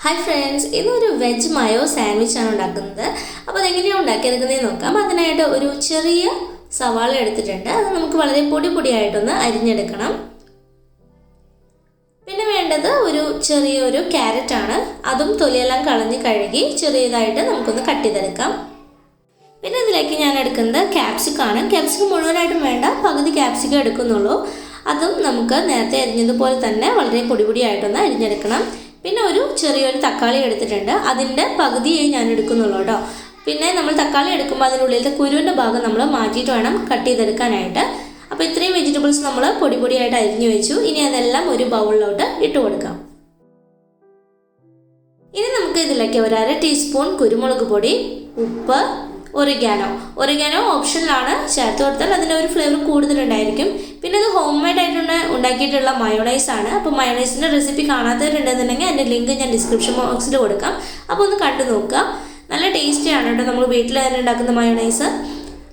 Hi friends, ഇന്നൊരു veg മയോ സാൻഡ്വിച്ചാണ് ഉണ്ടാക്കുന്നത്. അപ്പോൾ അതെങ്ങനെയാണ് ഉണ്ടാക്കിയെടുക്കുന്നതെന്ന് നോക്കാം. അതിനായിട്ട് ഒരു ചെറിയ സവാള എടുത്തിട്ടുണ്ട്. അത് നമുക്ക് വളരെ പൊടിയായിട്ടൊന്ന് അരിഞ്ഞെടുക്കണം. പിന്നെ വേണ്ടത് ഒരു ചെറിയൊരു ക്യാരറ്റാണ്. അതും തൊലിയെല്ലാം കളഞ്ഞ് കഴുകി ചെറിയതായിട്ട് നമുക്കൊന്ന് കട്ട് ചെയ്തെടുക്കാം. പിന്നെ ഇതിലേക്ക് ഞാൻ എടുക്കുന്നത് ക്യാപ്സിക്കാണ്. ക്യാപ്സിക്കം മുഴുവനായിട്ടും വേണ്ട, പകുതി ക്യാപ്സിക്കം എടുക്കുന്നുള്ളൂ. അതും നമുക്ക് നേരത്തെ അരിഞ്ഞതുപോലെ തന്നെ വളരെ പൊടിയായിട്ടൊന്ന് അരിഞ്ഞെടുക്കണം. പിന്നെ ഒരു ചെറിയൊരു തക്കാളി എടുത്തിട്ടുണ്ട്. അതിൻ്റെ പകുതിയായി ഞാൻ എടുക്കുന്നുള്ളൂ കേട്ടോ. പിന്നെ നമ്മൾ തക്കാളി എടുക്കുമ്പോൾ അതിനുള്ളിലത്തെ കുരുവിൻ്റെ ഭാഗം നമ്മൾ മാറ്റിയിട്ട് വേണം കട്ട് ചെയ്തെടുക്കാനായിട്ട്. അപ്പോൾ ഇത്രയും വെജിറ്റബിൾസ് നമ്മൾ പൊടിയായിട്ട് അരിഞ്ഞു വെച്ചു. ഇനി അതെല്ലാം ഒരു ബൗളിലോട്ട് ഇട്ട് കൊടുക്കാം. ഇനി നമുക്ക് ഇതിലേക്ക് ഒരു 1/2 ടീസ്പൂൺ കുരുമുളക് പൊടി, ഉപ്പ്, ഒറിഗാനോ ഓപ്ഷനിലാണ്. ചേർത്ത് കൊടുത്താൽ അതിൻ്റെ ഒരു ഫ്ലേവർ കൂടുതലുണ്ടായിരിക്കും. പിന്നെ ഇത് ഹോം മെയ്ഡ് ആയിട്ട് ഉണ്ടാക്കിയിട്ടുള്ള മയോണൈസ് ആണ്. അപ്പോൾ മയോണൈസിൻ്റെ റെസിപ്പി കാണാത്തവരുണ്ടെന്നുണ്ടെങ്കിൽ അതിൻ്റെ ലിങ്ക് ഞാൻ ഡിസ്ക്രിപ്ഷൻ ബോക്സിൽ കൊടുക്കാം. അപ്പോൾ ഒന്ന് കണ്ടു നോക്കുക. നല്ല ടേസ്റ്റിയാണ് കേട്ടോ നമ്മൾ വീട്ടിൽ തന്നെ ഉണ്ടാക്കുന്ന മയോണൈസ്.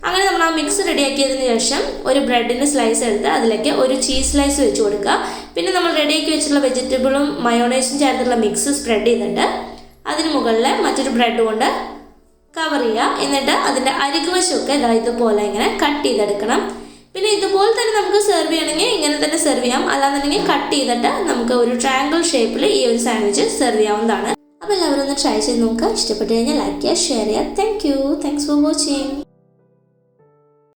അങ്ങനെ നമ്മൾ ആ മിക്സ് റെഡിയാക്കിയതിന് ശേഷം ഒരു ബ്രെഡിൻ്റെ സ്ലൈസ് എടുത്ത് അതിലേക്ക് ഒരു ചീസ് സ്ലൈസ് വെച്ച് കൊടുക്കുക. പിന്നെ നമ്മൾ റെഡിയാക്കി വെച്ചിട്ടുള്ള വെജിറ്റബിളും മയോണൈസും ചേർത്തുള്ള മിക്സ് സ്പ്രെഡ് ചെയ്തിട്ട് അതിന് മുകളിൽ മറ്റൊരു ബ്രെഡ് കൊണ്ട് കവർ ചെയ്യുക. എന്നിട്ട് അതിൻ്റെ അരികുവശമൊക്കെ ഇതുപോലെ ഇങ്ങനെ കട്ട് ചെയ്തെടുക്കണം. പിന്നെ ഇതുപോലെ തന്നെ നമുക്ക് സെർവ് ചെയ്യണമെങ്കിൽ ഇങ്ങനെ തന്നെ സെർവ് ചെയ്യാം. അല്ലാന്നുണ്ടെങ്കിൽ കട്ട് ചെയ്തിട്ട് നമുക്ക് ഒരു ട്രയാങ്കിൾ ഷേപ്പിൽ ഈ ഒരു സാൻഡ്വിച്ച് സെർവ് ചെയ്യാവുന്നതാണ്. അപ്പോൾ എല്ലാവരും ഒന്ന് ട്രൈ ചെയ്ത് നോക്കുക. ഇഷ്ടപ്പെട്ട് കഴിഞ്ഞാൽ ലൈക്ക് ചെയ്യുക, ഷെയർ ചെയ്യുക. Thanks for watching.